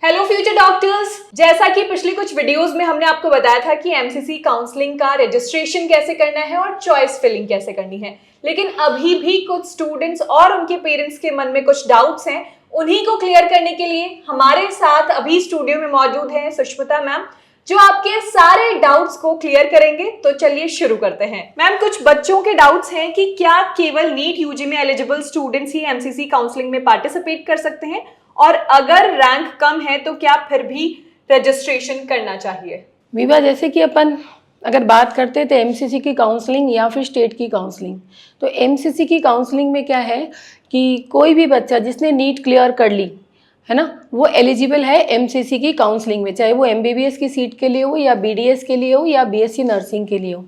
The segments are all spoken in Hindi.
हेलो फ्यूचर डॉक्टर्स, जैसा कि पिछले कुछ वीडियोस में हमने आपको बताया था कि एमसीसी काउंसलिंग का रजिस्ट्रेशन कैसे करना है और चॉइस फिलिंग कैसे करनी है, लेकिन अभी भी कुछ स्टूडेंट्स और उनके पेरेंट्स के मन में कुछ डाउट्स हैं। उन्हीं को क्लियर करने के लिए हमारे साथ अभी स्टूडियो में मौजूद हैं सुष्मिता मैम, जो आपके सारे डाउट्स को क्लियर करेंगे। तो चलिए शुरू करते हैं। मैम, कुछ बच्चों के डाउट्स हैं कि क्या केवल नीट यूजी में एलिजिबल स्टूडेंट्स ही एमसीसी काउंसलिंग में पार्टिसिपेट कर सकते हैं, और अगर रैंक कम है तो क्या फिर भी रजिस्ट्रेशन करना चाहिए? विभा, जैसे कि अपन अगर बात करते हैं तो एमसीसी की काउंसलिंग या फिर स्टेट की काउंसलिंग, तो एमसीसी की काउंसलिंग में क्या है कि कोई भी बच्चा जिसने नीट क्लियर कर ली है ना, वो एलिजिबल है एमसीसी की काउंसलिंग में, चाहे वो एमबीबीएस की सीट के लिए हो या बीडीएस के लिए हो या बीएससी नर्सिंग के लिए हो।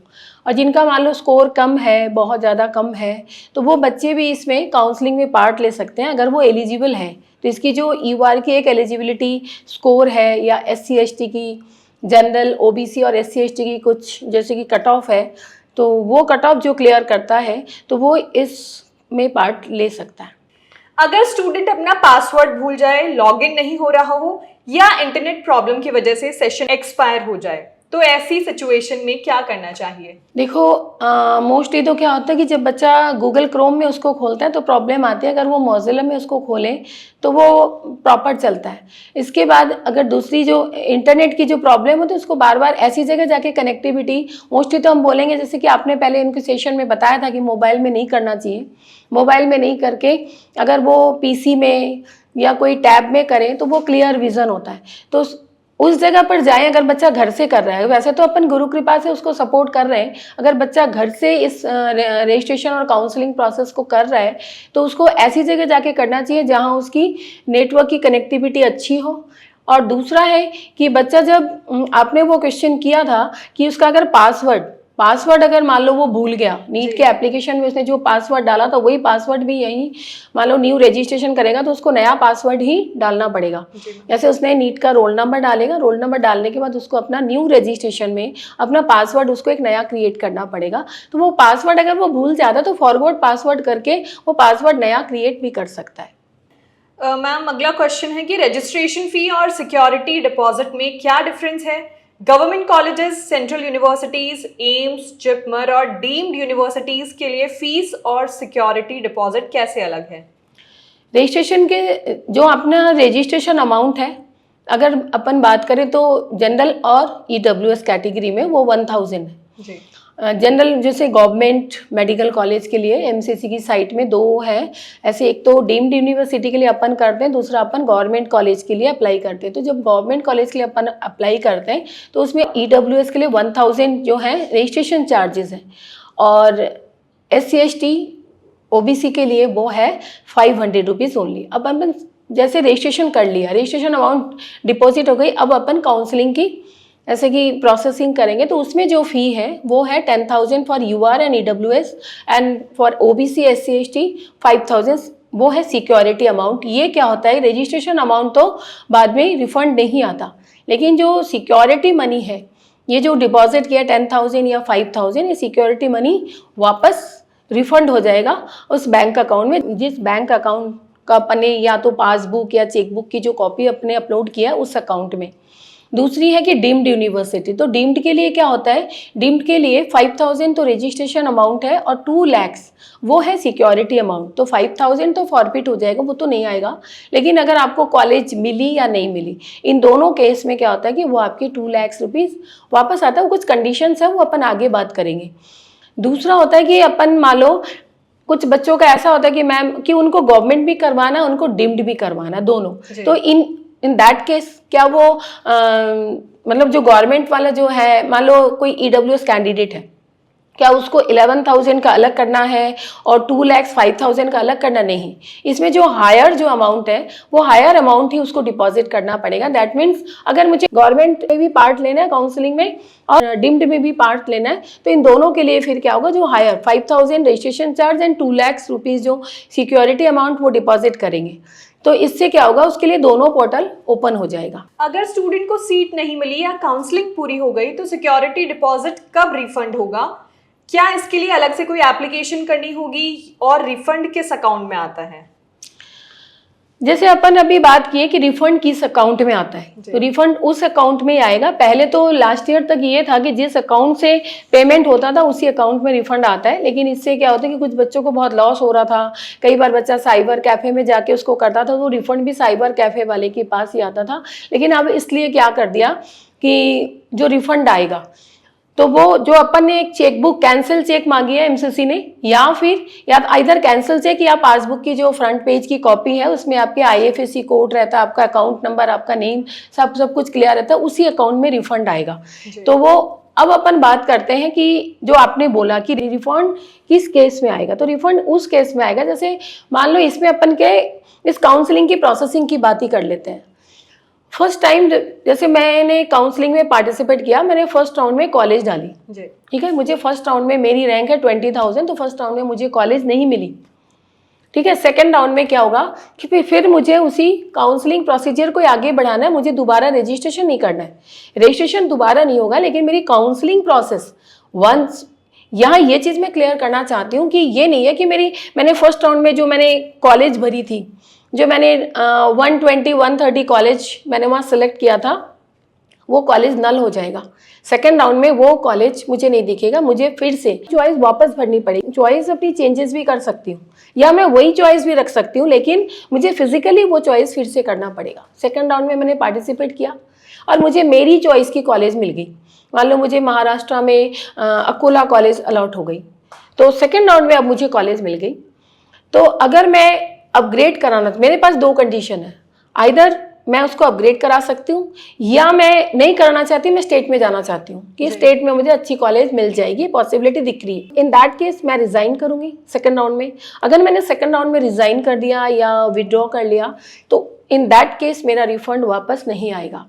और जिनका मान लो स्कोर कम है, बहुत ज़्यादा कम है, तो वो बच्चे भी इसमें काउंसलिंग में पार्ट ले सकते हैं अगर वो एलिजिबल है। तो इसकी जो ईवार की एक एलिजिबिलिटी स्कोर है या एससी एसटी की, जनरल ओबीसी और एससी एसटी की कुछ जैसे कि कट ऑफ है, तो वो कट ऑफ जो क्लियर करता है तो वो इसमें पार्ट ले सकता है। अगर स्टूडेंट अपना पासवर्ड भूल जाए, लॉगिन नहीं हो रहा हो या इंटरनेट प्रॉब्लम की वजह से सेशन एक्सपायर हो जाए, तो ऐसी सिचुएशन में क्या करना चाहिए? देखो, मोस्टली तो क्या होता है कि जब बच्चा गूगल क्रोम में उसको खोलता है तो प्रॉब्लम आती है। अगर वो मोज़िला में उसको खोलें तो वो प्रॉपर चलता है। इसके बाद अगर दूसरी जो इंटरनेट की जो प्रॉब्लम होती है उसको बार बार ऐसी जगह जाके कनेक्टिविटी, मोस्टली तो हम बोलेंगे जैसे कि आपने पहले इनके सेशन में बताया था कि मोबाइल में नहीं करना चाहिए। मोबाइल में नहीं करके अगर वो पीसी में या कोई टैब में करें तो वो क्लियर विजन होता है। तो उस जगह पर जाएं अगर बच्चा घर से कर रहा है। वैसे तो अपन गुरु कृपा से उसको सपोर्ट कर रहे हैं, अगर बच्चा घर से इस रजिस्ट्रेशन और काउंसलिंग प्रोसेस को कर रहा है तो उसको ऐसी जगह जाके करना चाहिए जहां उसकी नेटवर्क की कनेक्टिविटी अच्छी हो। और दूसरा है कि बच्चा जब आपने वो क्वेश्चन किया था कि उसका अगर पासवर्ड अगर मान लो वो भूल गया, नीट के एप्लीकेशन में उसने जो पासवर्ड डाला था वही पासवर्ड भी यही मान लो न्यू रजिस्ट्रेशन करेगा तो उसको नया पासवर्ड ही डालना पड़ेगा। जैसे उसने नीट का रोल नंबर डालेगा, रोल नंबर डालने के बाद उसको अपना न्यू रजिस्ट्रेशन में अपना पासवर्ड उसको एक नया क्रिएट करना पड़ेगा। तो वो पासवर्ड अगर वो भूल जाता तो फॉरवर्ड पासवर्ड करके वो पासवर्ड नया क्रिएट भी कर सकता है। मैम, अगला क्वेश्चन है कि रजिस्ट्रेशन फी और सिक्योरिटी डिपॉजिट में क्या डिफरेंस है? Government colleges, central universities, AIIMS, JIPMER और डीम्ड यूनिवर्सिटीज के लिए फीस और सिक्योरिटी डिपॉजिट कैसे अलग है? रजिस्ट्रेशन के जो अपना रजिस्ट्रेशन अमाउंट है, अगर अपन बात करें तो जनरल और ईडब्ल्यूएस कैटेगरी में वो 1000 है जी। जनरल जैसे गवर्नमेंट मेडिकल कॉलेज के लिए एमसीसी की साइट में दो है ऐसे, एक तो डीम्ड यूनिवर्सिटी के लिए अपन करते हैं, दूसरा अपन गवर्नमेंट कॉलेज के लिए अप्लाई करते हैं। तो जब गवर्नमेंट कॉलेज के लिए अपन अप्लाई करते हैं तो उसमें ईडब्ल्यूएस के लिए 1000 जो है रजिस्ट्रेशन चार्जेस हैं, और एससी एसटी ओबीसी के लिए वो है 500 रुपीज़ ओनली। अब अपन जैसे रजिस्ट्रेशन कर लिया, रजिस्ट्रेशन अमाउंट डिपॉजिट हो गई, अब अपन काउंसलिंग की ऐसे कि प्रोसेसिंग करेंगे तो उसमें जो फ़ी है वो है 10,000 for UR and EWS, and for OBC SC ST 5,000 वो है सिक्योरिटी अमाउंट। ये क्या होता है, रजिस्ट्रेशन अमाउंट तो बाद में रिफंड नहीं आता, लेकिन जो सिक्योरिटी मनी है, ये जो डिपॉजिट किया 10,000 या 5,000, ये सिक्योरिटी मनी वापस रिफंड हो जाएगा उस बैंक अकाउंट में, जिस बैंक अकाउंट का अपने या तो पासबुक या चेकबुक की जो कॉपी अपने अपलोड किया उस अकाउंट में। दूसरी है कि डीम्ड यूनिवर्सिटी, तो डीम्ड के लिए क्या होता है, डीम्ड के लिए 5,000 तो रजिस्ट्रेशन अमाउंट है और 2 लाख वो है सिक्योरिटी अमाउंट। तो 5,000 तो फॉरफिट हो जाएगा, वो तो नहीं आएगा, लेकिन अगर आपको कॉलेज मिली या नहीं मिली, इन दोनों केस में क्या होता है कि वो आपकी 2 लाख रुपीज़ वापस आता है। वो कुछ कंडीशंस है, वो अपन आगे बात करेंगे। दूसरा होता है कि अपन मान लो कुछ बच्चों का ऐसा होता है कि मैम कि उनको गवर्नमेंट भी करवाना, उनको डीम्ड भी करवाना, दोनों। तो इन दैट केस क्या वो मतलब जो गवर्नमेंट वाला जो है, मान लो कोई ईडब्ल्यूएस कैंडिडेट है, क्या उसको 11,000 का अलग करना है और 2 लाख 5,000 का अलग करना? नहीं, इसमें जो हायर जो अमाउंट है वो हायर अमाउंट ही उसको डिपॉजिट करना पड़ेगा। दैट मीन्स अगर मुझे गवर्नमेंट में भी पार्ट लेना है काउंसलिंग में और डीम्ड में भी पार्ट लेना है तो इन दोनों के लिए फिर क्या होगा, जो higher 5,000 registration charge and 2 lakh rupees जो सिक्योरिटी अमाउंट वो डिपॉजिट करेंगे। तो इससे क्या होगा, उसके लिए दोनों पोर्टल ओपन हो जाएगा। अगर स्टूडेंट को सीट नहीं मिली या काउंसलिंग पूरी हो गई तो सिक्योरिटी डिपॉजिट कब रिफंड होगा? क्या इसके लिए अलग से कोई एप्लीकेशन करनी होगी और रिफंड किस अकाउंट में आता है? जैसे अपन अभी बात की है कि रिफंड किस अकाउंट में आता है, तो रिफंड उस अकाउंट में ही आएगा। पहले तो लास्ट ईयर तक ये था कि जिस अकाउंट से पेमेंट होता था उसी अकाउंट में रिफंड आता है, लेकिन इससे क्या होता है कि कुछ बच्चों को बहुत लॉस हो रहा था। कई बार बच्चा साइबर कैफे में जाके उसको करता था तो रिफंड भी साइबर कैफे वाले के पास ही आता था। लेकिन अब इसलिए क्या कर दिया कि जो रिफंड आएगा तो वो जो अपन ने एक चेकबुक कैंसिल चेक मांगी है एमसीसी ने, या इधर कैंसिल चेक या पासबुक की जो फ्रंट पेज की कॉपी है उसमें आपके आईएफएससी कोड रहता है, आपका अकाउंट नंबर, आपका नेम, सब कुछ क्लियर रहता है, उसी अकाउंट में रिफंड आएगा। तो वो अब अपन बात करते हैं कि जो आपने बोला कि रिफंड किस केस में आएगा, तो रिफंड उस केस में आएगा जैसे मान लो इसमें अपन के इस काउंसलिंग की प्रोसेसिंग की बात ही कर लेते हैं। फर्स्ट टाइम जैसे मैंने काउंसलिंग में पार्टिसिपेट किया, मैंने फर्स्ट राउंड में कॉलेज डाली, ठीक है, मुझे फर्स्ट राउंड में मेरी रैंक है 20,000, तो फर्स्ट राउंड में मुझे कॉलेज नहीं मिली, ठीक है। सेकंड राउंड में क्या होगा कि फिर मुझे उसी काउंसलिंग प्रोसीजर को आगे बढ़ाना है, मुझे दोबारा रजिस्ट्रेशन नहीं करना है, रजिस्ट्रेशन दोबारा नहीं होगा, लेकिन मेरी काउंसलिंग प्रोसेस वंस, यहाँ ये चीज़ मैं क्लियर करना चाहती हूँ कि ये नहीं है कि मैंने फर्स्ट राउंड में जो मैंने कॉलेज भरी थी, जो मैंने 120-130 कॉलेज मैंने वहाँ सेलेक्ट किया था, वो कॉलेज नल हो जाएगा। सेकेंड राउंड में वो कॉलेज मुझे नहीं दिखेगा, मुझे फिर से चॉइस वापस भरनी पड़ेगी। चॉइस अपनी चेंजेस भी कर सकती हूँ या मैं वही चॉइस भी रख सकती हूँ, लेकिन मुझे फिजिकली वो चॉइस फिर से करना पड़ेगा। सेकेंड राउंड में मैंने पार्टिसिपेट किया और मुझे मेरी चॉइस की कॉलेज मिल गई। मान लो मुझे महाराष्ट्र में अकोला कॉलेज अलॉट हो गई, तो सेकेंड राउंड में अब मुझे कॉलेज मिल गई। तो अगर मैं अपग्रेड कराना, तो मेरे पास दो कंडीशन है, आइदर मैं उसको अपग्रेड करा सकती हूँ या मैं नहीं करना चाहती, मैं स्टेट में जाना चाहती हूँ कि स्टेट में मुझे अच्छी कॉलेज मिल जाएगी, पॉसिबिलिटी दिख रही है। इन दैट केस मैं रिजाइन करूंगी सेकंड राउंड में। अगर मैंने सेकंड राउंड में रिजाइन कर दिया या विड्रॉ कर लिया तो इन दैट केस मेरा रिफंड वापस नहीं आएगा।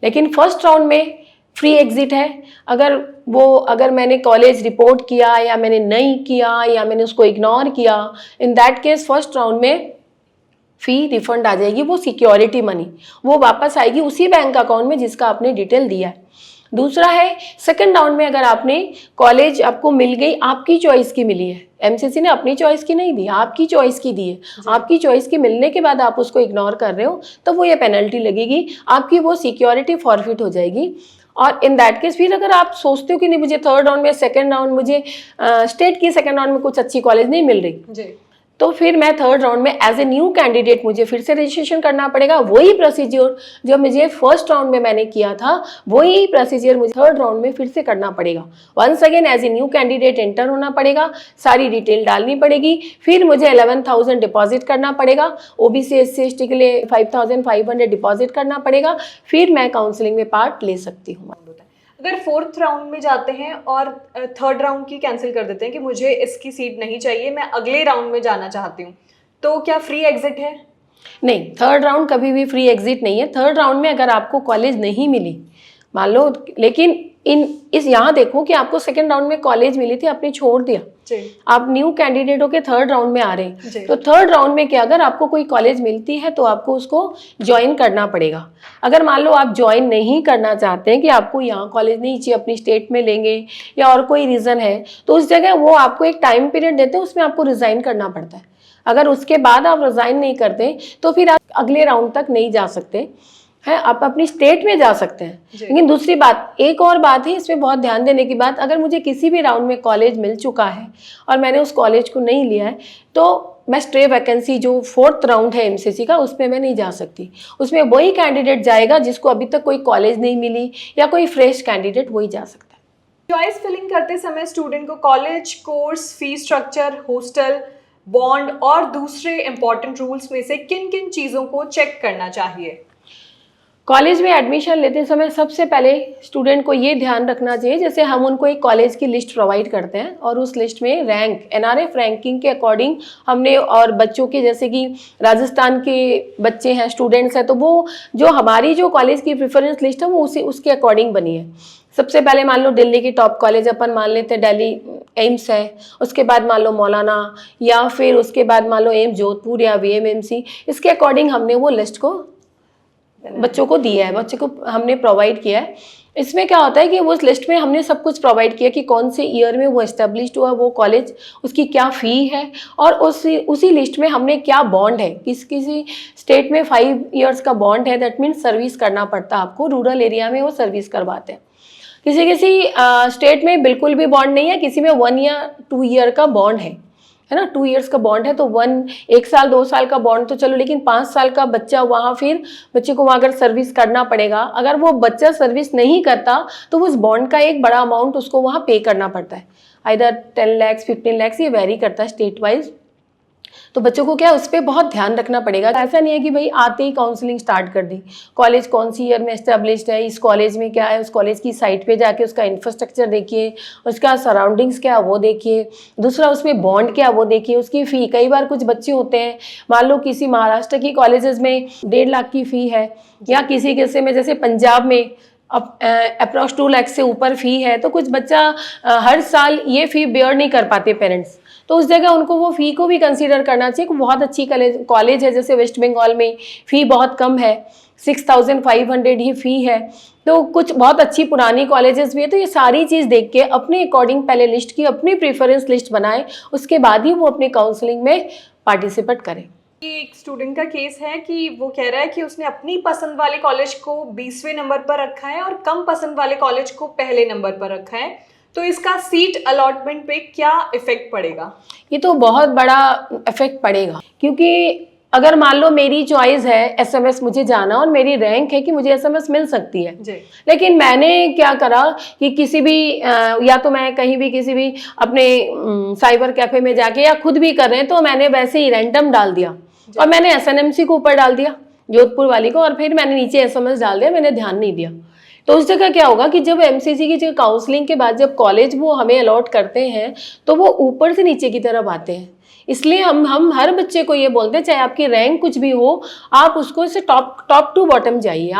लेकिन फर्स्ट राउंड में फ्री एग्जिट है। अगर मैंने कॉलेज रिपोर्ट किया या मैंने नहीं किया या मैंने उसको इग्नोर किया, in that case first round में फी रिफंड आ जाएगी, वो सिक्योरिटी मनी वो वापस आएगी उसी बैंक अकाउंट में जिसका आपने डिटेल दिया है। दूसरा है सेकंड राउंड में अगर आपने कॉलेज आपको मिल गई, आपकी चॉइस की मिली है, एमसीसी ने अपनी चॉइस की नहीं दी, आपकी चॉइस की दी है, आपकी चॉइस की मिलने के बाद आप उसको इग्नोर कर रहे हो तो वो ये पेनल्टी लगेगी, आपकी वो सिक्योरिटी फॉरफिट हो जाएगी। और इन दैट केस फिर अगर आप सोचते हो कि नहीं मुझे थर्ड राउंड में सेकंड राउंड मुझे स्टेट की सेकंड राउंड में कुछ अच्छी कॉलेज नहीं मिल रही, तो फिर मैं थर्ड राउंड में एज ए न्यू कैंडिडेट मुझे फिर से रजिस्ट्रेशन करना पड़ेगा। वही प्रोसीजर जो मुझे फर्स्ट राउंड में मैंने किया था वही प्रोसीजर मुझे थर्ड राउंड में फिर से करना पड़ेगा। Once again as a new candidate enter होना पड़ेगा, सारी डिटेल डालनी पड़ेगी, फिर मुझे 11,000 डिपॉजिट करना पड़ेगा, ओबीसी एससी एसटी के लिए 5,500 डिपॉजिट करना पड़ेगा, फिर मैं काउंसलिंग में पार्ट ले सकती हूँ। अगर फोर्थ राउंड में जाते हैं और थर्ड राउंड की कैंसिल कर देते हैं कि मुझे इसकी सीट नहीं चाहिए, मैं अगले राउंड में जाना चाहती हूँ, तो क्या फ्री एग्जिट है? नहीं, थर्ड राउंड कभी भी फ्री एग्जिट नहीं है। थर्ड राउंड में अगर आपको कॉलेज नहीं मिली मान लो, लेकिन यहाँ देखो कि आपको सेकंड राउंड में कॉलेज मिली थी, आपने छोड़ दिया, आप न्यू कैंडिडेट हो के थर्ड राउंड में आ रहे हैं, तो थर्ड राउंड में क्या अगर आपको कोई कॉलेज मिलती है तो आपको उसको ज्वाइन करना पड़ेगा। अगर मान लो आप ज्वाइन नहीं करना चाहते हैं कि आपको यहाँ कॉलेज नहीं चाहिए, अपनी स्टेट में लेंगे या और कोई रीज़न है, तो उस जगह वो आपको एक टाइम पीरियड देते हैं, उसमें आपको रिज़ाइन करना पड़ता है। अगर उसके बाद आप रिज़ाइन नहीं करते तो फिर आप अगले राउंड तक नहीं जा सकते है, आप अपनी स्टेट में जा सकते हैं। लेकिन दूसरी बात, एक और बात है इसमें बहुत ध्यान देने की बात, अगर मुझे किसी भी राउंड में कॉलेज मिल चुका है और मैंने उस कॉलेज को नहीं लिया है तो मैं स्ट्रे वैकेंसी जो फोर्थ राउंड है एमसीसी का उसमें मैं नहीं जा सकती। उसमें वही कैंडिडेट जाएगा जिसको अभी तक कोई कॉलेज नहीं मिली या कोई फ्रेश कैंडिडेट वही जा सकता है। चॉइस फिलिंग करते समय स्टूडेंट को college, course, fee structure, hostel, bond और दूसरे इंपॉर्टेंट रूल्स में से किन किन चीज़ों को चेक करना चाहिए? कॉलेज में एडमिशन लेते समय सबसे पहले स्टूडेंट को ये ध्यान रखना चाहिए, जैसे हम उनको एक कॉलेज की लिस्ट प्रोवाइड करते हैं और उस लिस्ट में रैंक एनआरएफ रैंकिंग के अकॉर्डिंग हमने, और बच्चों के जैसे कि राजस्थान के बच्चे हैं, स्टूडेंट्स हैं, तो वो जो हमारी जो कॉलेज की प्रेफरेंस लिस्ट है वो उसके अकॉर्डिंग बनी है। सबसे पहले मान लो दिल्ली की टॉप कॉलेज अपन मान लेते हैं, दिल्ली एम्स है, उसके बाद मान लो मौलाना, या फिर उसके बाद मान लो एम्स जोधपुर या वीएमएमसी, इसके अकॉर्डिंग हमने वो लिस्ट को बच्चों को दिया है, बच्चे को हमने प्रोवाइड किया है। इसमें क्या होता है कि उस लिस्ट में हमने सब कुछ प्रोवाइड किया कि कौन से ईयर में वो एस्टेब्लिश्ड हुआ वो कॉलेज, उसकी क्या फ़ी है, और उसी लिस्ट में हमने क्या बॉन्ड है। किसी स्टेट में 5 इयर्स का बॉन्ड है, दैट मीन्स सर्विस करना पड़ता है आपको, रूरल एरिया में वो सर्विस करवाते हैं। किसी स्टेट में बिल्कुल भी बॉन्ड नहीं है, किसी में 1 या 2 ईयर का बॉन्ड है ना, 2 इयर्स का बॉन्ड है। तो 1 साल 2 साल का बॉन्ड तो चलो, लेकिन 5 साल का बच्चा वहाँ, फिर बच्चे को वहाँ अगर सर्विस करना पड़ेगा। अगर वो बच्चा सर्विस नहीं करता तो उस बॉन्ड का एक बड़ा अमाउंट उसको वहाँ पे करना पड़ता है, आइदर 10 लाख 15 लाख, ये वेरी करता है स्टेट वाइज। तो बच्चों को क्या है, उस पर बहुत ध्यान रखना पड़ेगा। ऐसा नहीं है कि भाई आते ही काउंसलिंग स्टार्ट कर दी। कॉलेज कौन सी ईयर में एस्टेब्लिश्ड है, इस कॉलेज में क्या है, उस कॉलेज की साइट पे जाके उसका इंफ्रास्ट्रक्चर देखिए, उसका सराउंडिंग्स क्या है वो देखिए, दूसरा उसमें बॉन्ड क्या है वो देखिए, उसकी फ़ी। कई बार कुछ बच्चे होते हैं, मान लो किसी महाराष्ट्र की कॉलेजेस में 1.5 लाख की फ़ी है, या किसी में जैसे पंजाब में अप्रॉक्स 2 लाख से ऊपर फ़ी है। तो कुछ बच्चा हर साल ये फ़ी बेयर नहीं कर पाते पेरेंट्स, तो उस जगह उनको वो फ़ी को भी कंसीडर करना चाहिए। बहुत अच्छी कॉलेज है, जैसे वेस्ट बंगाल में फ़ी बहुत कम है, 6500 ही फ़ी है। तो कुछ बहुत अच्छी पुरानी कॉलेजेस भी है। तो ये सारी चीज़ देख के अपने अकॉर्डिंग पहले लिस्ट की अपनी प्रेफरेंस लिस्ट बनाए, उसके बाद ही वो अपने काउंसलिंग में पार्टिसिपेट करें। एक स्टूडेंट का केस है कि वो कह रहा है कि उसने अपनी पसंद वाले कॉलेज को 20वें नंबर पर रखा है और कम पसंद वाले कॉलेज को पहले नंबर पर रखा है, तो इसका सीट अलॉटमेंट पे क्या इफेक्ट पड़ेगा? ये तो बहुत बड़ा इफेक्ट पड़ेगा, क्योंकि अगर मान लो मेरी चॉइस है एसएमएस मुझे जाना और मेरी रैंक है कि मुझे एसएमएस मिल सकती है जी। लेकिन मैंने क्या करा कि किसी भी या तो मैं कहीं भी किसी भी अपने साइबर कैफे में जाके, या खुद भी कर रहे हैं तो मैंने वैसे ही रैंडम डाल दिया और मैंने एसएनएमसी को ऊपर डाल दिया, जोधपुर वाली को, और फिर मैंने नीचे एसएमएस डाल दिया, मैंने ध्यान नहीं दिया। तो उस जगह क्या होगा कि जब एमसीसी की जगह काउंसलिंग के बाद जब कॉलेज वो हमें अलॉट करते हैं तो वो ऊपर से नीचे की तरफ आते हैं। इसलिए हम हर बच्चे को ये बोलते हैं, चाहे आपकी रैंक कुछ भी हो, आप उसको से टॉप टू बॉटम जाइए।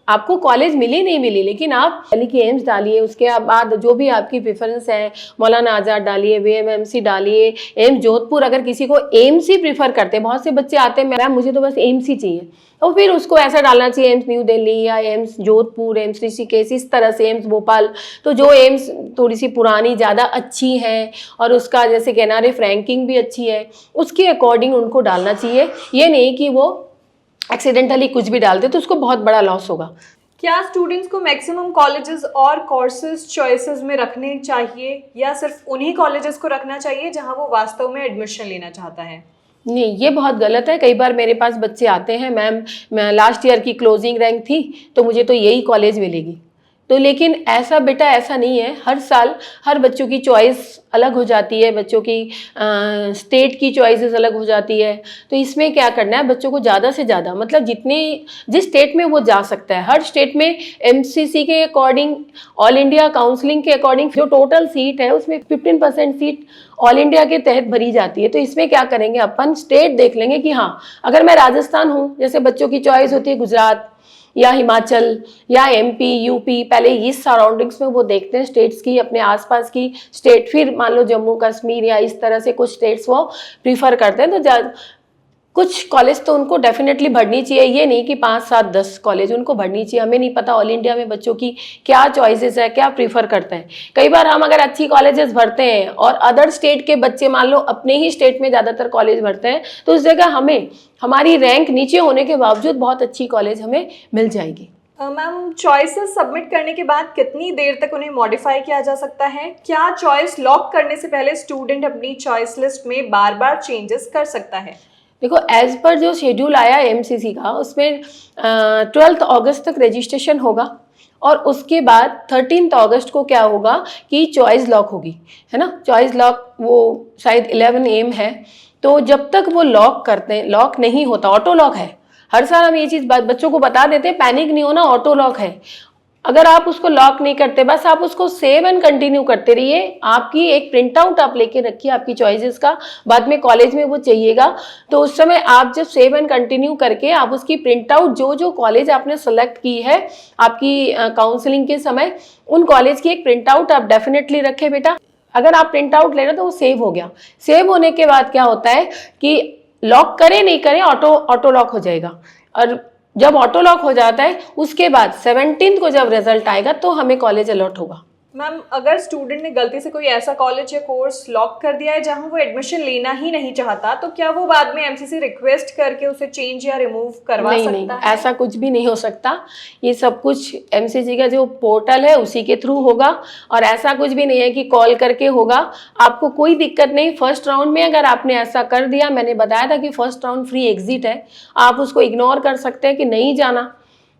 आपको कॉलेज मिली नहीं मिली, लेकिन आप दिल्ली की एम्स डालिए, उसके बाद जो भी आपकी प्रेफरेंस है, मौलाना आज़ाद डालिए, वीएमएमसी डालिए, एम्स जोधपुर। अगर किसी को एम्स ही प्रीफर करते हैं, बहुत से बच्चे आते हैं मैम मुझे तो बस एम्स ही चाहिए, तो फिर उसको ऐसा डालना चाहिए एम्स न्यू दिल्ली या एम्स जोधपुर, एम्स ऋषिकेश, इस तरह से एम्स भोपाल। तो जो एम्स थोड़ी सी पुरानी ज़्यादा अच्छी है और उसका जैसे एनआरएफ रैंकिंग भी अच्छी है, उसके अकॉर्डिंग उनको डालना चाहिए। ये नहीं कि वो एक्सीडेंटली कुछ भी डालते तो उसको बहुत बड़ा लॉस होगा। क्या स्टूडेंट्स को मैक्सिमम कॉलेजेस और कोर्सेज चॉइसेस में रखने चाहिए या सिर्फ उन्हीं कॉलेजेस को रखना चाहिए जहां वो वास्तव में एडमिशन लेना चाहता है? नहीं, ये बहुत गलत है। कई बार मेरे पास बच्चे आते हैं, मैम मैं लास्ट ईयर की क्लोजिंग रैंक थी तो मुझे तो यही कॉलेज मिलेगी। तो लेकिन ऐसा बेटा ऐसा नहीं है। हर साल हर बच्चों की चॉइस अलग हो जाती है, बच्चों की स्टेट की चॉइसेस अलग हो जाती है। तो इसमें क्या करना है, बच्चों को ज़्यादा से ज़्यादा मतलब जिस स्टेट में वो जा सकता है, हर स्टेट में एमसीसी के अकॉर्डिंग, ऑल इंडिया काउंसलिंग के अकॉर्डिंग जो टोटल सीट है उसमें 15% सीट ऑल इंडिया के तहत भरी जाती है। तो इसमें क्या करेंगे, अपन स्टेट देख लेंगे कि हाँ अगर मैं राजस्थान हूँ, जैसे बच्चों की चॉइस होती है गुजरात या हिमाचल या एमपी यूपी, पहले इस सराउंडिंग्स में वो देखते हैं स्टेट्स की, अपने आसपास की स्टेट, फिर मान लो जम्मू कश्मीर या इस तरह से कुछ स्टेट्स वो प्रीफर करते हैं। तो कुछ कॉलेज तो उनको डेफिनेटली भरनी चाहिए, ये नहीं कि 5, 7, 10 कॉलेज उनको भरनी चाहिए। हमें नहीं पता ऑल इंडिया में बच्चों की क्या चॉइसेस है, क्या प्रीफर करते हैं। कई बार हम अगर अच्छी कॉलेजेस भरते हैं और अदर स्टेट के बच्चे मान लो अपने ही स्टेट में ज़्यादातर कॉलेज भरते हैं, तो उस जगह हमें हमारी रैंक नीचे होने के बावजूद बहुत अच्छी कॉलेज हमें मिल जाएगी। मैम चॉइसेस सबमिट करने के बाद कितनी देर तक उन्हें मॉडिफाई किया जा सकता है? क्या चॉइस लॉक करने से पहले स्टूडेंट अपनी चॉइस लिस्ट में बार बार चेंजेस कर सकता है? देखो, एज पर जो शेड्यूल आया एमसीसी का, उसमें 12 अगस्त तक रजिस्ट्रेशन होगा और उसके बाद 13 अगस्त को क्या होगा कि चॉइस लॉक होगी, है ना। चॉइस लॉक वो शायद 11 AM है। तो जब तक वो लॉक करते हैं, लॉक नहीं होता, ऑटो लॉक है। हर साल हम ये चीज़ बच्चों को बता देते हैं, पैनिक नहीं होना, ऑटो लॉक है। अगर आप उसको लॉक नहीं करते, बस आप उसको सेव एंड कंटिन्यू करते रहिए। आपकी एक प्रिंट आउट आप लेके रखिए आपकी चॉइसेस का, बाद में कॉलेज में वो चाहिएगा। तो उस समय आप जब सेव एंड कंटिन्यू करके आप उसकी प्रिंट आउट, जो कॉलेज आपने सेलेक्ट की है आपकी काउंसलिंग के समय, उन कॉलेज की एक प्रिंट आउट आप डेफिनेटली रखें बेटा। अगर आप प्रिंट आउट ले रहे हो तो वो सेव हो गया। सेव होने के बाद क्या होता है कि लॉक करें नहीं करें, ऑटो लॉक हो जाएगा। और जब ऑटो लॉक हो जाता है उसके बाद 17 को जब रिजल्ट आएगा तो हमें कॉलेज अलॉट होगा। मैम, अगर स्टूडेंट ने गलती से कोई ऐसा कॉलेज या कोर्स लॉक कर दिया है जहां वो एडमिशन लेना ही नहीं चाहता, तो क्या वो बाद में एमसीसी रिक्वेस्ट करके उसे चेंज या रिमूव करवा सकता नहीं, है? ऐसा कुछ भी नहीं हो सकता। ये सब कुछ एमसीसी का जो पोर्टल है उसी के थ्रू होगा, और ऐसा कुछ भी नहीं है कि कॉल करके होगा। आपको कोई दिक्कत नहीं। फर्स्ट राउंड में अगर आपने ऐसा कर दिया, मैंने बताया था कि फर्स्ट राउंड फ्री एग्जिट है, आप उसको इग्नोर कर सकते हैं कि नहीं जाना,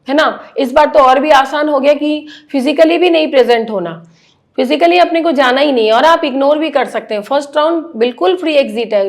है ना। इस बार तो और भी आसान हो गया कि फिजिकली भी नहीं प्रेजेंट होना, फिजिकली अपने को जाना ही नहीं है, और आप इग्नोर भी कर सकते हैं। फर्स्ट राउंड बिल्कुल फ्री एग्जिट है,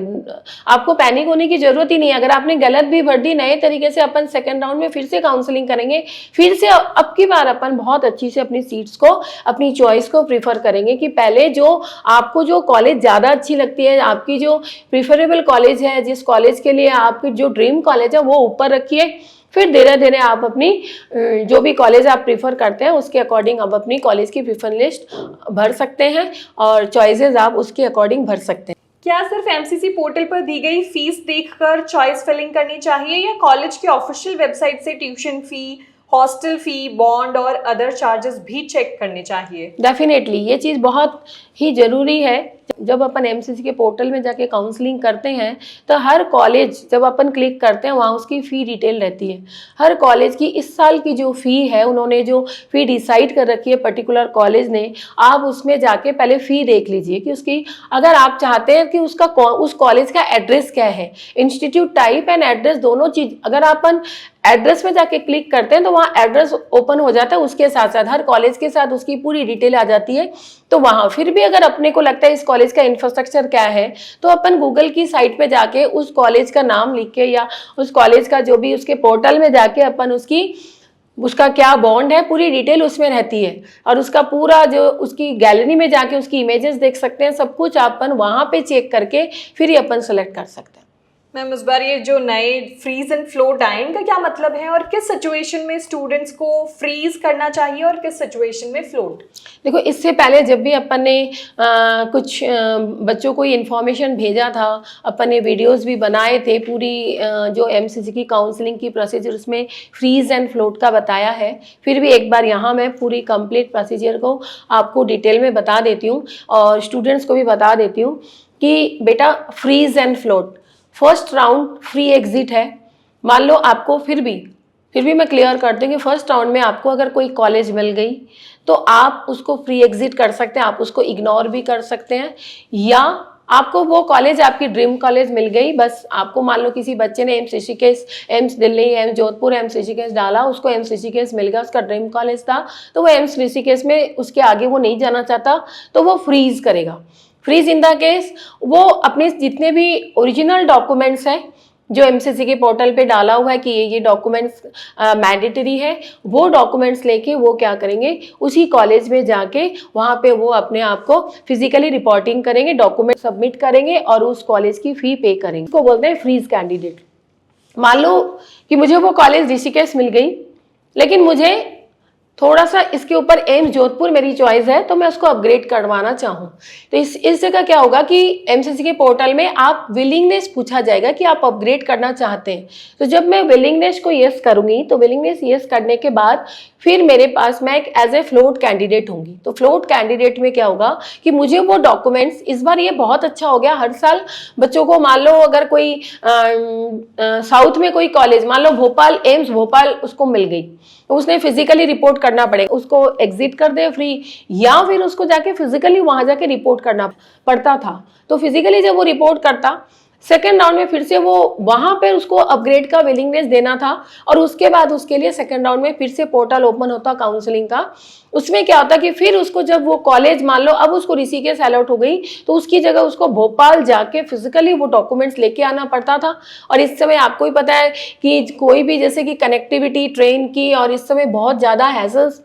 आपको पैनिक होने की जरूरत ही नहीं है। अगर आपने गलत भी भर दी, नए तरीके से अपन सेकंड राउंड में फिर से काउंसलिंग करेंगे, फिर से अब की बार अपन बहुत अच्छी से अपनी सीट्स को, अपनी चॉइस को प्रीफर करेंगे कि पहले जो आपको जो कॉलेज ज़्यादा अच्छी लगती है, आपकी जो प्रीफरेबल कॉलेज है, जिस कॉलेज के लिए आपकी जो ड्रीम कॉलेज है वो ऊपर रखिए, फिर धीरे धीरे आप अपनी जो भी कॉलेज आप प्रीफर करते हैं उसके अकॉर्डिंग आप अपनी कॉलेज की प्रीफर लिस्ट भर सकते हैं और चॉइसेस आप उसके अकॉर्डिंग भर सकते हैं। क्या सिर्फ एमसीसी पोर्टल पर दी गई फीस देखकर चॉइस फिलिंग करनी चाहिए, या कॉलेज के ऑफिशियल वेबसाइट से tuition fee, hostel fee, bond और अदर चार्जेस भी चेक करने चाहिए? डेफिनेटली ये चीज़ बहुत ही ज़रूरी है। जब अपन एमसीसी के पोर्टल में जाके काउंसलिंग करते हैं तो हर कॉलेज जब अपन क्लिक करते हैं वहाँ उसकी फ़ी डिटेल रहती है। हर कॉलेज की इस साल की जो फ़ी है, उन्होंने जो फ़ी डिसाइड कर रखी है पर्टिकुलर कॉलेज ने, आप उसमें जाके पहले फ़ी देख लीजिए कि उसकी, अगर आप चाहते हैं कि उसका उस कॉलेज का एड्रेस क्या है, इंस्टीट्यूट टाइप एंड एड्रेस दोनों चीज़, अगर अपन एड्रेस में जाके क्लिक करते हैं तो वहाँ एड्रेस ओपन हो जाता है, उसके साथ साथ हर कॉलेज के साथ उसकी पूरी डिटेल आ जाती है। तो वहाँ फिर भी अगर अपने को लगता है इस कॉलेज का इंफ्रास्ट्रक्चर क्या है, तो अपन गूगल की साइट पे जाके उस कॉलेज का नाम लिख के या उस कॉलेज का जो भी उसके पोर्टल में जाके अपन उसका क्या बॉन्ड है, पूरी डिटेल उसमें रहती है, और उसका पूरा जो उसकी गैलरी में जाके उसकी इमेजेस देख सकते हैं। सब कुछ अपन वहाँ पे चेक करके फिर ही अपन सेलेक्ट कर सकते हैं। मैम, इस बार ये जो नए फ्रीज एंड फ्लोट आए, इनका क्या मतलब है, और किस सिचुएशन में स्टूडेंट्स को फ्रीज करना चाहिए और किस सिचुएशन में फ्लोट? देखो, इससे पहले जब भी अपन ने कुछ बच्चों को इन्फॉर्मेशन भेजा था, अपन ने वीडियोस भी बनाए थे, पूरी जो एमसीसी की काउंसलिंग की प्रोसीजर उसमें फ्रीज एंड फ्लोट का बताया है। फिर भी एक बार यहाँ मैं पूरी कंप्लीट प्रोसीजर को आपको डिटेल में बता देती हूँ और स्टूडेंट्स को भी बता देती हूँ कि बेटा, freeze and float first round free exit है। मान लो आपको फिर भी मैं क्लियर कर दूँ कि फर्स्ट राउंड में आपको अगर कोई कॉलेज मिल गई तो आप उसको फ्री एग्जिट कर सकते हैं, आप उसको इग्नोर भी कर सकते हैं, या आपको वो कॉलेज, आपकी ड्रीम कॉलेज मिल गई, बस आपको मान लो किसी बच्चे ने AIIMS Rishikesh, AIIMS Delhi, AIIMS Jodhpur, AIIMS Rishikesh डाला, उसको एम्स ऋषिकेश मिल गया, उसका ड्रीम कॉलेज था, तो वो एम्स ऋषिकेश में उसके आगे वो नहीं जाना चाहता, तो वो फ्रीज करेगा। फ्रीज इन द केस वो अपने जितने भी ओरिजिनल डॉक्यूमेंट्स हैं जो एमसीसी के पोर्टल पे डाला हुआ है कि ये डॉक्यूमेंट्स मैंडेटरी है, वो डॉक्यूमेंट्स लेके वो क्या करेंगे, उसी कॉलेज में जाके वहाँ पे वो अपने आप को फिजिकली रिपोर्टिंग करेंगे, डॉक्यूमेंट सबमिट करेंगे और उस कॉलेज की फी पे करेंगे। इसको बोलते हैं फ्रीज कैंडिडेट। मान लो कि मुझे वो कॉलेज ऋषिकेश मिल गई, लेकिन मुझे थोड़ा सा इसके ऊपर एम्स जोधपुर मेरी चॉइस है, तो मैं उसको अपग्रेड करवाना चाहूँ, तो इस जगह क्या होगा कि एमसीसी के पोर्टल में आप विलिंगनेस पूछा जाएगा कि आप अपग्रेड करना चाहते हैं। तो जब मैं विलिंगनेस को यस करूँगी, तो विलिंगनेस यस करने के बाद फिर मेरे पास मैं एक एज ए फ्लोट कैंडिडेट होंगी। तो फ्लोट कैंडिडेट में क्या होगा कि मुझे वो डॉक्यूमेंट्स, इस बार ये बहुत अच्छा हो गया, हर साल बच्चों को, मान लो अगर कोई साउथ में कोई कॉलेज, मान लो भोपाल, एम्स भोपाल उसको मिल गई, तो उसने फिजिकली रिपोर्ट करना पड़ेगा, उसको एग्जिट कर दे फ्री, या फिर उसको जाके फिजिकली वहां जाके रिपोर्ट करना पड़ता था। तो फिजिकली जब वो रिपोर्ट करता, सेकेंड राउंड में फिर से वो वहां पर उसको अपग्रेड का विलिंगनेस देना था, और उसके बाद उसके लिए सेकेंड राउंड में फिर से पोर्टल ओपन होता काउंसलिंग का। उसमें क्या होता कि फिर उसको जब वो कॉलेज, मान लो अब उसको ऋषिकेश अलॉट हो गई, तो उसकी जगह उसको भोपाल जाके फिजिकली वो डॉक्यूमेंट्स लेके आना पड़ता था। और इस समय आपको ही पता है कि कोई भी, जैसे कि कनेक्टिविटी ट्रेन की, और इस समय बहुत ज़्यादा हैसल्स